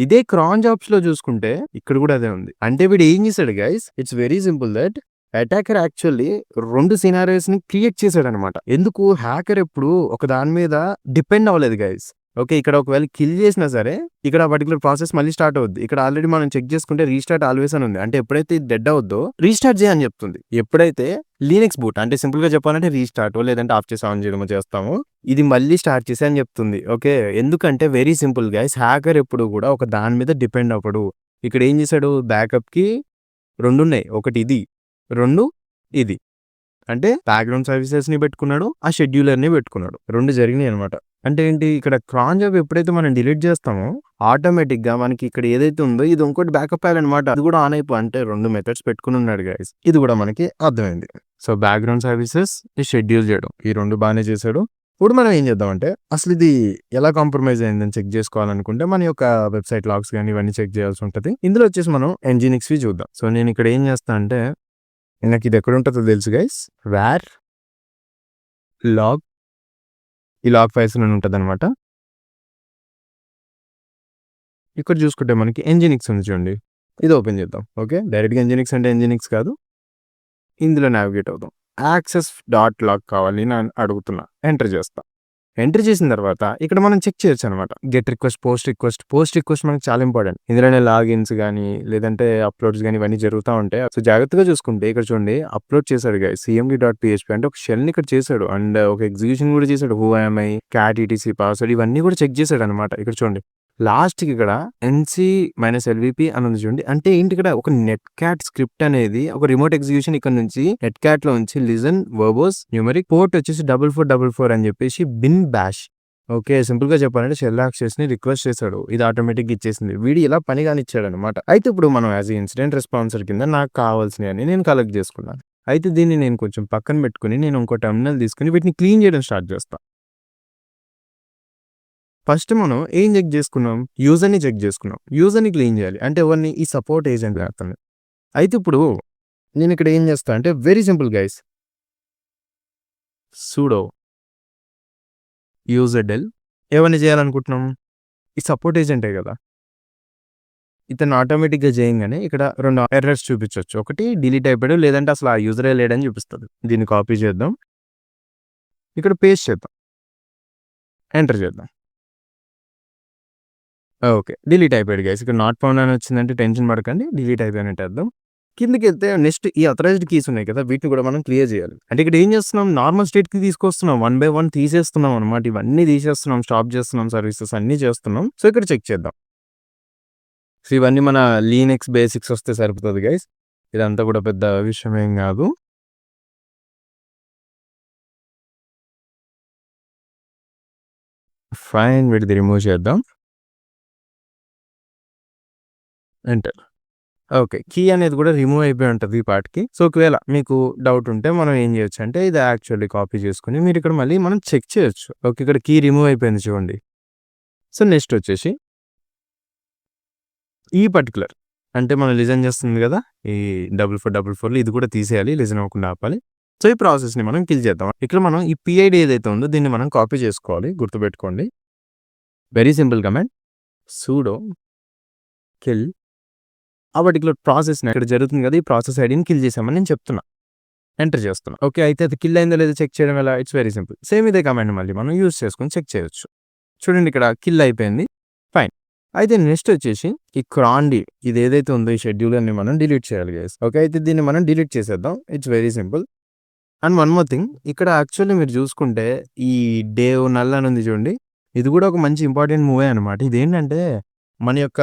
ఇదే క్రాన్ జాబ్స్ లో చూసుకుంటే ఇక్కడ కూడా అదే ఉంది. అంటే వీడు ఏం చేశాడు guys, it's very simple that attacker actually 2 scenarios ని క్రియేట్ చేశాడు అనమాట. ఎందుకు హ్యాకర్ ఎప్పుడు ఒక దాని మీద డిపెండ్ అవ్వలేదు గైస్. ఓకే, ఇక్కడ ఒకవేళ కిల్ చేసినా సరే ఇక్కడ పర్టికులర్ ప్రాసెస్ మళ్ళీ స్టార్ట్ అవుద్ది. ఇక్కడ ఆల్రెడీ మనం చెక్ చేసుకుంటే రీస్టార్ట్ ఆల్వేస్ అని ఉంది. అంటే ఎప్పుడైతే ఇది డెడ్ అవుద్దో రీస్టార్ట్ చేయని చెప్తుంది. ఎప్పుడైతే లీనక్స్ బూట్ అంటే సింపుల్ గా చెప్పాలంటే రీస్టార్ట్ లేదంటే ఆఫ్ చేసి ఆన్ చేయడమో చేస్తాము, ఇది మళ్ళీ స్టార్ట్ చేసి అని చెప్తుంది. ఓకే, ఎందుకంటే వెరీ సింపుల్ గైస్, హ్యాకర్ ఎప్పుడు కూడా ఒక దాని మీద డిపెండ్ అవ్వడు. ఇక్కడ ఏం చేశాడు, బ్యాకప్ కి 2 ఉన్నాయి. ఒకటి ఇది, 2 ఇది. అంటే బ్యాక్గ్రౌండ్ సర్వీసెస్ ని పెట్టుకున్నాడు, ఆ షెడ్యూలర్ ని పెట్టుకున్నాడు. 2 జరిగినాయి అనమాట. అంటే ఏంటి, ఇక్కడ క్రాన్ జాబ్ ఎప్పుడైతే మనం డిలీట్ చేస్తామో ఆటోమేటిక్ గా మనకి ఇక్కడ ఏదైతే ఉందో ఇది ఇంకోటి బ్యాకప్ అయ్యాలన్నమాట. అది కూడా ఆన్ అయిపో అంటే 2 మెథడ్స్ పెట్టుకుని ఉన్నాడు గైస్. ఇది కూడా మనకి అర్థమైంది. సో బ్యాక్గ్రౌండ్ సర్వీసెస్ షెడ్యూల్ చేయడం, ఈ 2 బాగానే చేశాడు. ఇప్పుడు మనం ఏం చేద్దామంటే అసలు ఇది ఎలా కాంప్రమైజ్ అయిందని చెక్ చేసుకోవాలనుకుంటే మన యొక్క వెబ్సైట్ లాగ్స్ కానీ ఇవన్నీ చెక్ చేయాల్సి ఉంటుంది. ఇందులో వచ్చేసి మనం ఎంజినిక్స్ చూద్దాం. సో నేను ఇక్కడ ఏం చేస్తా అంటే, నాకు ఇది ఎక్కడ ఉంటుందో తెలుసు గైస్, వేర్ లాగ్, ఈ లాగ్ ఫైల్స్ అని ఉంటుంది అనమాట. ఇక్కడ చూసుకుంటే మనకి ఎంజినిక్స్ ఉంది చూడండి, ఇది ఓపెన్ చేద్దాం. ఓకే, డైరెక్ట్గా ఎంజినిక్స్ అంటే ఎంజినిక్స్ కాదు, ఇందులో నావిగేట్ అవుదాం. యాక్సెస్ డాట్ లాగ్ కావాలి నేను అడుగుతున్నా, ఎంటర్ చేస్తా. ఎంటర్ చేసిన తర్వాత ఇక్కడ మనం చెక్ చేయొచ్చు అనమాట. గెట్ రిక్వెస్ట్, పోస్ట్ రిక్వెస్ట్ మనకి చాలా ఇంపార్టెంట్. ఇందులోనే లాగిన్స్ కానీ లేదంటే అప్లోడ్స్ కానీ ఇవన్నీ జరుగుతూ ఉంటాయి. సో జాగ్రత్తగా చూసుకుంటే ఇక్కడ చూడండి అప్లోడ్ చేశాడు గైస్, cmd.php అంటే ఒక షెల్ ని ఇక్కడ చేశాడు అండ్ ఒక ఎగ్జిక్యూషన్ కూడా చేశాడు. Who am I, cat etc password ఇవన్నీ కూడా చెక్ చేశాడు అనమాట. ఇక్కడ చూడండి లాస్ట్కి ఇక్కడ NC-LVP అని ఉంది చూడండి. అంటే ఏంటి, ఇక్కడ ఒక నెట్ క్యాట్ స్క్రిప్ట్ అనేది ఒక రిమోట్ ఎగ్జిక్యూషన్ ఇక్కడ నుంచి నెట్ క్యాట్ లో నుంచి లిజన్ వర్బోస్ న్యూమరిక్ పోర్ట్ వచ్చేసి 4444 అని చెప్పేసి బిన్ బ్యాష్. ఓకే, సింపుల్ గా చెప్పాలంటే షెల్ యాక్సెస్ ని రిక్వెస్ట్ చేశాడు, ఇది ఆటోమేటిక్ ఇచ్చేసింది. వీడి ఇలా పని కానిచ్చాడు అనమాట. అయితే ఇప్పుడు మనం యాజ్ ఇన్సిడెంట్ రెస్పాన్సర్ కింద నాకు కావాల్సినవి నేను కలెక్ట్ చేసుకున్నాను. అయితే దీన్ని నేను కొంచెం పక్కన పెట్టుకుని నేను ఇంకో టెర్మినల్ తీసుకుని వీటిని క్లీన్ చేయడం స్టార్ట్ చేస్తాను. ఫస్ట్ మనం ఏం చెక్ చేసుకున్నాం, యూజర్ని చెక్ చేసుకున్నాం. యూజర్ని క్లీన్ చేయాలి అంటే ఎవరిని, ఈ సపోర్ట్ ఏజెంట్ అతను. అయితే ఇప్పుడు నేను ఇక్కడ ఏం చేస్తా అంటే very simple guys, sudo userdel ఎవరిని చేయాలనుకుంటున్నాం, ఈ సపోర్ట్ ఏజెంటే కదా. ఇతను ఆటోమేటిక్గా చేయగానే ఇక్కడ 2 ఎర్రర్స్ చూపించవచ్చు. ఒకటి డిలీట్ అయిపోయాడు, లేదంటే అసలు ఆ యూజరే లేడని చూపిస్తుంది. దీన్ని కాపీ చేద్దాం, ఇక్కడ పేస్ట్ చేద్దాం, ఎంటర్ చేద్దాం. ఓకే, డిలీట్ అయిపోయాడు గైస్. ఇక్కడ నాట్ ఫౌండ్ అని వచ్చిందంటే టెన్షన్ పడకండి, డిలీట్ అయిపోయినట్టు అర్థం. కిందకి వెళ్తే నెక్స్ట్ ఈ అథరైజ్డ్ కీస్ ఉన్నాయి కదా, వీటిని కూడా మనం క్లియర్ చేయాలి. అంటే ఇక్కడ ఏం చేస్తున్నాం, నార్మల్ స్టేట్ కి తీసుకొస్తున్నాం, 1 by 1 తీసేస్తున్నాం అనమాట. ఇవన్నీ తీసేస్తున్నాం, స్టాప్ చేస్తున్నాం, సర్వీసెస్ అన్ని చేస్తున్నాం. సో ఇక్కడ చెక్ చేద్దాం. సో ఇవన్నీ మన లీనక్స్ బేసిక్స్ వస్తే సరిపోతుంది గైస్, ఇదంతా కూడా పెద్ద విషయం ఏం కాదు. ఫైన్, వీటిది రిమూవ్ చేద్దాం, ఎంటర్. ఓకే, కీ అనేది కూడా రిమూవ్ అయిపోయి ఉంటుంది ఈ పార్ట్కి. సో ఒకవేళ మీకు డౌట్ ఉంటే మనం ఏం చేయొచ్చు అంటే ఇది యాక్చువల్లీ కాపీ చేసుకుని మీరు ఇక్కడ మళ్ళీ మనం చెక్ చేయొచ్చు. ఓకే, ఇక్కడ కీ రిమూవ్ అయిపోయింది చూడండి. సో నెక్స్ట్ వచ్చేసి ఈ పర్టికులర్ అంటే మనం లిజన్ చేస్తుంది కదా, ఈ 4444 ఇది కూడా తీసేయాలి, లిజన్ అవ్వకుండా ఆపాలి. సో ఈ ప్రాసెస్ని మనం కిల్ చేద్దాం. ఇక్కడ మనం ఈ PID ఏదైతే ఉందో దీన్ని మనం కాపీ చేసుకోవాలి, గుర్తుపెట్టుకోండి. Very simple command, sudo kill ఆ పర్టికులర్ ప్రాసెస్ ఇక్కడ జరుగుతుంది కదా, ఈ ప్రాసెస్ ఐడిని కిల్ చేసామని నేను చెప్తున్నా, ఎంటర్ చేస్తున్నా. ఓకే, అయితే అది కిల్ అయిందో లేదో చెక్ చేయడం ఎలా, ఇట్స్ వెరీ సింపుల్. సేమ్ ఇదే కమాండ్ మళ్ళీ మనం యూజ్ చేసుకొని చెక్ చేయొచ్చు. చూడండి ఇక్కడ కిల్ అయిపోయింది, ఫైన్. అయితే నెక్స్ట్ వచ్చేసి ఈ క్రాండి ఇది ఏదైతే ఉందో ఈ షెడ్యూలర్ని మనం డిలీట్ చేయాలి గైస్. ఓకే, అయితే దీన్ని మనం డిలీట్ చేసేద్దాం, it's very simple. And one more thing, ఇక్కడ యాక్చువల్లీ మీరు చూసుకుంటే ఈ డేవ్ నల్ అని ఉంది చూడండి, ఇది కూడా ఒక మంచి ఇంపార్టెంట్ మూవే అనమాట. ఇదేంటంటే మన యొక్క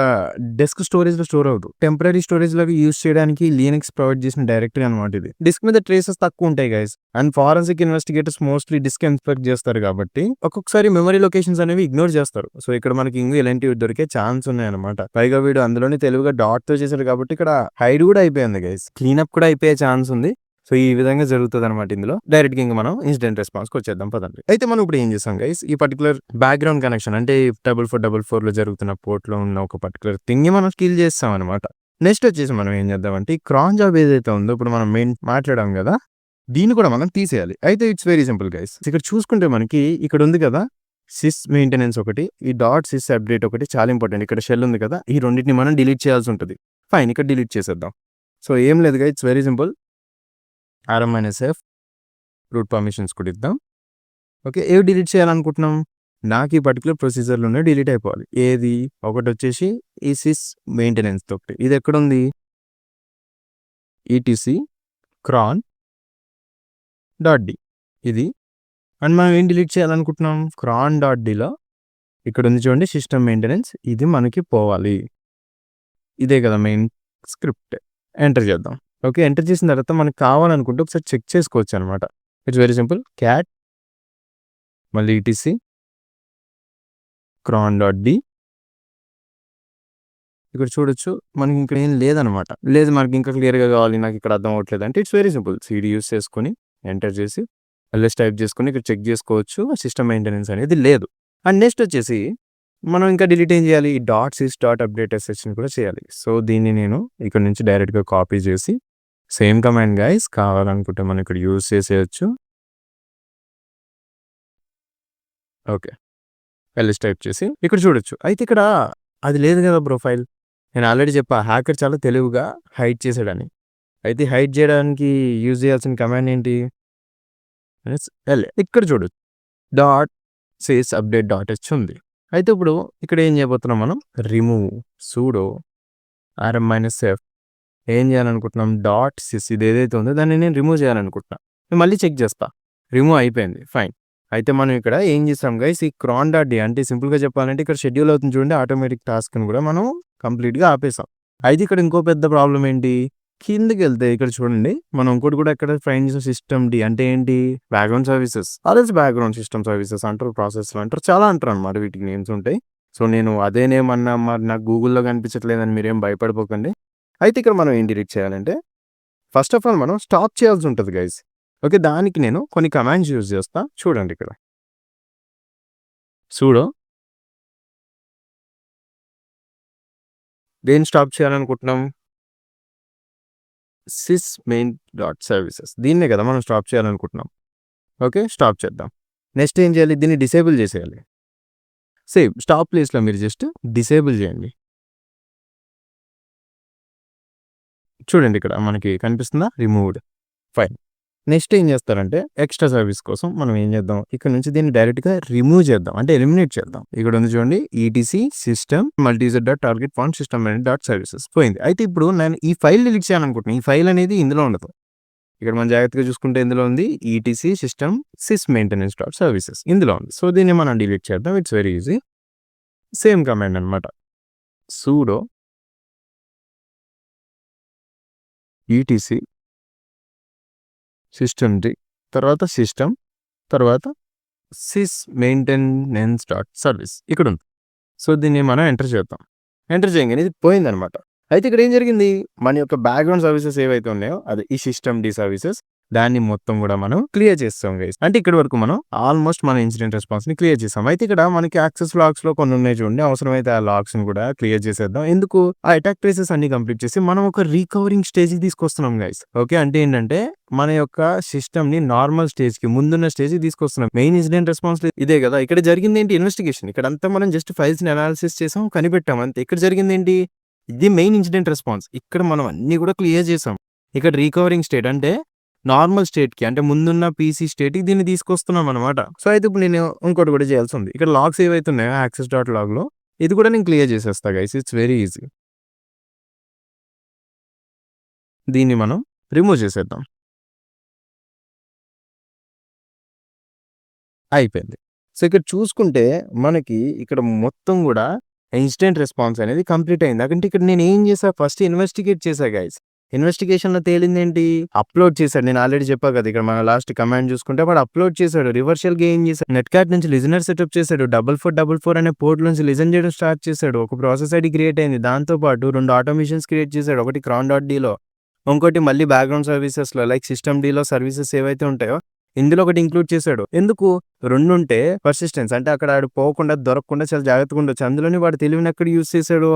డెస్క్ స్టోరేజ్‌లో స్టోర్ అవ్వదు. టెంపరరీ స్టోరేజ్‌లోకి యూజ్ చేయడానికి లినక్స్ ప్రొవైడ్ చేసిన డైరెక్టరీ అనమాట ఇది. డిస్క్ మీద ట్రేసెస్ తక్కువ ఉంటాయి గైస్. అండ్ ఫారెన్సిక్ ఇన్వెస్టిగేటర్స్ మోస్ట్‌లీ డిస్క్ ఇన్స్పెక్ట్ చేస్తారు కాబట్టి ఒక్కొక్కసారి మెమరీ లొకేషన్స్ అనేవి ఇగ్నోర్ చేస్తారు. సో ఇక్కడ మనకి ఇంగా ఇలాంటివి దొరికే ఛాన్స్ ఉన్నాయన్నమాట. పైగా వీడు అందులోనే తెలివిగా డాట్‌తో చేశాడు కాబట్టి ఇక్కడ హైడ్ కూడా అయిపోయింది గైస్. క్లీనప్ కూడా అయిపోయే ఛాన్స్ ఉంది. సో ఈ విధంగా జరుగుతదనమాట ఇందులో. డైరెక్ట్‌గా ఇంక మనం ఇన్సిడెంట్ రెస్పాన్స్‌కి వచ్చేద్దాం పదండి. అయితే మనం ఇప్పుడు ఏం చేసాం గైస్, ఈ పర్టిక్యులర్ బ్యాక్‌గ్రౌండ్ కనెక్షన్ అంటే 4444లో జరుగుతున్న పోర్ట్‌లో ఉన్న ఒక పర్టిక్యులర్ థింగ్‌ని మనం కిల్ చేసామనమాట. నెక్స్ట్ వచ్చేసి మనం ఏం చేద్దామంటే ఈ క్రాన్ జాబ్ ఏదైతే ఉందో ఇప్పుడు మనం మెయిన్ మాట్లాడాం కదా, దీన్ని కూడా మనం తీసేయాలి. అయితే ఇట్స్ వెరీ సింపుల్ గైస్. ఇక్కడ చూసుకుంటే మనకి ఇక్కడ ఉంది కదా సిస్ మెయింటెనెన్స్ ఒకటి, ఈ డాట్ సిస్ అప్డేట్ ఒకటి చాలా ఇంపార్టెంట్. ఇక్కడ షెల్ ఉంది కదా, ఈ రెండింటిని మనం డిలీట్ చేయాల్సి ఉంటుంది. ఫైన్, ఇక్కడ డిలీట్ చేసేద్దాం. సో ఏం లేదు guys, it's very simple. rm-f root permissions కూడా ఇద్దాం. ఓకే, ఏవి డిలీట్ చేయాలనుకుంటున్నాం? నాకు ఈ పర్టికులర్ ప్రొసీజర్లోనే డిలీట్ అయిపోవాలి. ఏది? ఒకటి వచ్చేసి ఈ సిస్ మెయింటెనెన్స్ ఒకటి, ఇది ఎక్కడుంది? ఈటీసీ క్రాన్ డాట్ డి ఇది. అండ్ మనం ఏం డిలీట్ చేయాలనుకుంటున్నాం? క్రాన్ డాట్ డిలో ఇక్కడ ఉంది చూడండి సిస్టమ్ మెయింటెనెన్స్, ఇది మనకి పోవాలి. ఇదే కదా మెయిన్ స్క్రిప్ట్. ఎంటర్ చేద్దాం. ఓకే, ఎంటర్ చేసిన తర్వాత మనకు కావాలనుకుంటే ఒకసారి చెక్ చేసుకోవచ్చు అనమాట. It's very simple. క్యాట్ మళ్ళీ ఈటీసీ క్రాన్ డాట్ డి. ఇక్కడ చూడొచ్చు మనకి ఇక్కడ ఏం లేదనమాట. లేదు మనకి ఇంకా క్లియర్గా కావాలి, నాకు ఇక్కడ అర్థం అవ్వట్లేదు అంటే it's very simple. CD use చేసుకొని ఎంటర్ చేసి ఎల్ఎస్ టైప్ చేసుకొని ఇక్కడ చెక్ చేసుకోవచ్చు. సిస్టమ్ మెయింటెనెన్స్ అనేది లేదు. అండ్ నెక్స్ట్ వచ్చేసి మనం ఇంకా డిలీట్ ఏం చేయాలి? Dot sys dot update section కూడా చేయాలి. సో దీన్ని నేను ఇక్కడ నుంచి డైరెక్ట్గా కాపీ చేసి సేమ్ కమాండ్ గైస్, కావాలనుకుంటే మనం ఇక్కడ యూజ్ చేసేయచ్చు. ఓకే, ఎల్ఎస్ టైప్ చేసి ఇక్కడ చూడొచ్చు. అయితే ఇక్కడ అది లేదు కదా ప్రొఫైల్. నేను ఆల్రెడీ చెప్పా హ్యాకర్ చాలా తెలివిగా హైడ్ చేసాడని. అయితే హైడ్ చేయడానికి యూజ్ చేయాల్సిన కమాండ్ ఏంటి? ఇక్కడ చూడొచ్చు dot sys update dot H ఉంది. అయితే ఇప్పుడు ఇక్కడ ఏం చేయబోతున్నాం మనం? రిమూవ్ సూడో rm-f ఏం చేయాలనుకుంటున్నాం? డాట్ సిస్ ఇది ఏదైతే ఉందో దాన్ని నేను రిమూవ్ చేయాలనుకుంటున్నా. నేను మళ్ళీ చెక్ చేస్తా, రిమూవ్ అయిపోయింది. ఫైన్. అయితే మనం ఇక్కడ ఏం చేస్తాం గైస్, ఈ క్రాన్ డాట్ డి అంటే సింపుల్గా చెప్పాలంటే ఇక్కడ షెడ్యూల్ అవుతుంది చూడండి, ఆటోమేటిక్ టాస్క్ని కూడా మనం కంప్లీట్గా ఆపేసాం. అయితే ఇక్కడ ఇంకో పెద్ద ప్రాబ్లం ఏంటి? కిందకి వెళ్తే ఇక్కడ చూడండి మనం ఇంకోటి కూడా ఎక్కడ ఫైన్ చేసిన సిస్టమ్ డి అంటే ఏంటి? Background services. అదే బ్యాక్గ్రౌండ్ సిస్టమ్ సర్వీసెస్ అంటారు, ప్రాసెస్లు అంటారు, చాలా అంటారు అనమాట. వీటికి నేమ్స్ ఉంటాయి. సో నేను అదే నేమ్ అన్నా మరి నాకు గూగుల్లో కనిపించట్లేదని మీరేం భయపడిపోకండి. అయితే ఇక్కడ మనం ఏం డిలీట్ చేయాలంటే ఫస్ట్ ఆఫ్ ఆల్ మనం స్టాప్ చేయాల్సి ఉంటుంది గైస్. ఓకే, దానికి నేను కొన్ని కమాండ్స్ యూజ్ చేస్తా. చూడండి ఇక్కడ సూడో దేన్ని స్టాప్ చేయాలనుకుంటున్నాం? సిస్ మెయిన్ డాట్ సర్వీసెస్, దీన్నే కదా మనం స్టాప్ చేయాలనుకుంటున్నాం. ఓకే, స్టాప్ చేద్దాం. నెక్స్ట్ ఏం చేయాలి? దీన్ని డిసేబుల్ చేసేయాలి. సేమ్ స్టాప్ ప్లేస్లో మీరు జస్ట్ డిసేబుల్ చేయండి. చూడండి ఇక్కడ మనకి కనిపిస్తుందా? రిమూవ్డ్. ఫైన్. నెక్స్ట్ ఏం చేస్తారంటే ఎక్స్ట్రా సర్వీస్ కోసం మనం ఏం చేద్దాం? ఇక్కడ నుంచి దీన్ని డైరెక్ట్గా రిమూవ్ చేద్దాం, అంటే ఎలిమినేట్ చేద్దాం. ఇక్కడ ఉంది చూడండి ETC system multiuser dot target font system dot services పోయింది. అయితే ఇప్పుడు నేను ఈ ఫైల్ డిలీట్ చేయాలనుకుంటున్నాను. ఈ ఫైల్ అనేది ఇందులో ఉండదు. ఇక్కడ మనం జాగ్రత్తగా చూసుకుంటే ఇందులో ఉంది ETC system sys maintenance dot services ఇందులో ఉంది. సో దీన్ని మనం డిలీట్ చేద్దాం. It's very easy. Same command అనమాట. సూడో ఈటీసీ సిస్టమ్ డి తర్వాత సిస్టమ్ తర్వాత సిస్ మెయింటెనెన్స్ డాట్ సర్వీస్ ఇక్కడ ఉంది. సో దీన్ని మనం ఎంటర్ చేద్దాం. ఎంటర్ చేయగానే ఇది పోయిందనమాట. అయితే ఇక్కడ ఏం జరిగింది? మన యొక్క బ్యాక్గ్రౌండ్ సర్వీసెస్ ఏవైతే ఉన్నాయో అది ఈ సిస్టమ్ డి సర్వీసెస్ దాన్ని మొత్తం కూడా మనం క్లియర్ చేస్తాం గైస్. అంటే ఇక్కడ వరకు మనం ఆల్మోస్ట్ మన ఇన్సిడెంట్ రెస్పాన్స్ ని క్లియర్ చేస్తాం. అయితే ఇక్కడ మనకి యాక్సెస్ లాగ్స్ లో కొన్ని ఉన్నాయి చూడండి, అవసరమైతే ఆ లాగ్స్ ని కూడా క్లియర్ చేసేద్దాం. ఎందుకు? ఆ అటాక్ ట్రేసెస్ అన్ని కంప్లీట్ చేసి మనం ఒక రికవరింగ్ స్టేజ్ కి తీసుకొస్తున్నాం గైస్. ఓకే, అంటే ఏంటంటే మన యొక్క సిస్టమ్ ని నార్మల్ స్టేజ్ కి ముందున్న స్టేజ్ కి తీసుకొస్తున్నాం. మెయిన్ ఇన్సిడెంట్ రెస్పాన్స్ ఇదే కదా. ఇక్కడ జరిగింది ఏంటి? ఇన్వెస్టిగేషన్. ఇక్కడ అంతా మనం జస్ట్ ఫైల్స్ ని అనాలిసిస్ చేసాం, కనిపెట్టాం అంతే. ఇక్కడ జరిగింది ఏంటి? ఇది మెయిన్ ఇన్సిడెంట్ రెస్పాన్స్. ఇక్కడ మనం అన్ని కూడా క్లియర్ చేసాం. ఇక్కడ రికవరింగ్ స్టేట్ అంటే నార్మల్ స్టేట్ కి అంటే ముందున్న పీసీ స్టేట్ కి దీన్ని తీసుకొస్తున్నాం అనమాట. సో అయితే ఇప్పుడు నేను ఇంకోటి కూడా చేయాల్సి ఉంది. ఇక్కడ లాగ్స్ ఏవైతే ఉన్నాయో యాక్సెస్ డాట్ లాగ్ లో ఇది కూడా నేను క్లియర్ చేసేస్తా గైస్. It's very easy. దీన్ని మనం రిమూవ్ చేసేద్దాం. అయిపోయింది. సో ఇక్కడ చూసుకుంటే మనకి ఇక్కడ మొత్తం గూడా ఇన్‌స్టంట్ రెస్పాన్స్ అనేది కంప్లీట్ అయింది. అంటే ఇక్కడ నేను ఏం చేశా ఫస్ట్ ఇన్వెస్టిగేట్ చేశా గైస్. ఇన్వెస్టిగేషన్‌లో తేలిందేంటి? అప్‌లోడ్ చేశాడు. నేను ఆల్రెడీ చెప్పా కదా! ఇక్కడ మన లాస్ట్ కమాండ్ చూసుకుంటే వాడు అప్‌లోడ్ చేశాడు. రివర్షియల్‌గా ఏం చేశాడు? నెట్‌కాట్ నుంచి లిజనర్ సెటప్ చేశాడు. 4444 అనే పోర్ట్ నుంచి లిజన్ చేయడం స్టార్ట్ చేశాడు. ఒక ప్రాసెస్ ఐడీ క్రియేట్ అయింది. దాంతో పాటు 2 ఆటోమేషన్స్ క్రియేట్ చేశాడు. ఒకటి cron.dలో ఇంకోటి మళ్ళీ బ్యాక్‌గ్రౌండ్ సర్వీసెస్‌లో లైక్ సిస్టమ్.dలో సర్వీసెస్ ఏవైతే ఉంటాయో ఇందులో ఒకటి ఇంక్లూడ్ చేశాడు. ఎందుకు? 2 ఉంటే పర్సిస్టెన్స్ అంటే అక్కడ ఆడు పోకుండా, దొరకకుండా చాలా జాగ్రత్తగా ఉండొచ్చు. అందులోని వాడు తెలివిని ఎక్కడ యూజ్ చేశాడు?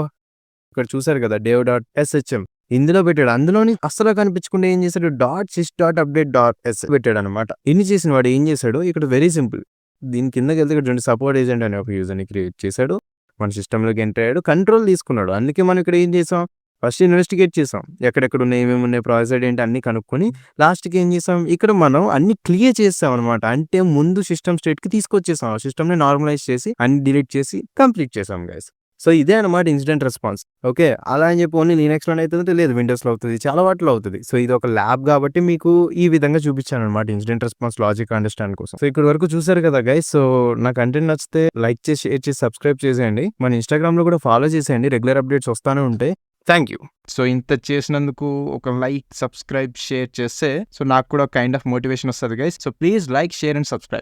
ఇక్కడ చూసారు కదా! dev.shm ఇందులో పెట్టాడు. అందులోని అస్సలు కనిపించకుండా ఏం చేశాడు? .sys.update.s పెట్టాడనమాట. ఇన్ని చేసిన వాడు ఏం చేశాడు? ఇక్కడ వెరీ సింపుల్. దీని కిందకెళ్తే ఇక్కడ చూడండి సపోర్ట్ ఏజెంట్ అనే ఒక యూజర్‌ని క్రియేట్ చేశాడు. మన సిస్టమ్‌లోకి ఎంటర్ అయ్యాడు. కంట్రోల్ తీసుకున్నాడు. అందుకే మనం ఇక్కడ ఏం చేసాం? ఫస్ట్ ఇన్వెస్టిగేట్ చేసాం. ఎక్కడెక్కడ ఉన్నాయి, ఏమేమి ఉన్నాయి, ప్రాసెస్ ఐడీ ఏంటి అన్నీ కనుక్కొని లాస్ట్‌కి ఏం చేసాం? ఇక్కడ మనం అన్ని క్లియర్ చేసామనమాట. అంటే ముందు సిస్టమ్ స్టేట్‌కి తీసుకొచ్చేసాం. ఆ సిస్టమ్‌ని నార్మలైజ్ చేసి అన్ని డిలీట్ చేసి కంప్లీట్ చేసాం గైస్. సో ఇదే అనమాట ఇన్సిడెంట్ రెస్పాన్స్. ఓకే. అలా అని చెప్పి ఓన్లీ లినక్స్‌లోనే అయితదంటే లేదు విండోస్‌లో అవుతది. చాలా వాటిలో అవుతది. సో ఇది ఒక ల్యాబ్ కాబట్టి మీకు ఈ విధంగా చూపించాననమాట ఇన్సిడెంట్ రెస్పాన్స్ లాజిక్ అండర్‌స్టాండ్ కోసం. సో ఇక్కడి వరకు చూసారు కదా గైస్. సో నా కంటెంట్ నచ్చితే లైక్ చేసి, షేర్ చేసి, సబ్స్క్రైబ్ చేసేయండి. మన ఇన్‌స్టాగ్రామ్‌లో కూడా ఫాలో చేసేయండి. రెగ్యులర్ అప్డేట్స్ వస్తానే ఉంటాయి. Thank you. సో ఇంత చేసినందుకు ఒక లైక్, సబ్స్క్రైబ్, షేర్ చేస్తే సో నాకు కూడా కైండ్ ఆఫ్ మోటివేషన్ వస్తది guys. So please like, share and subscribe.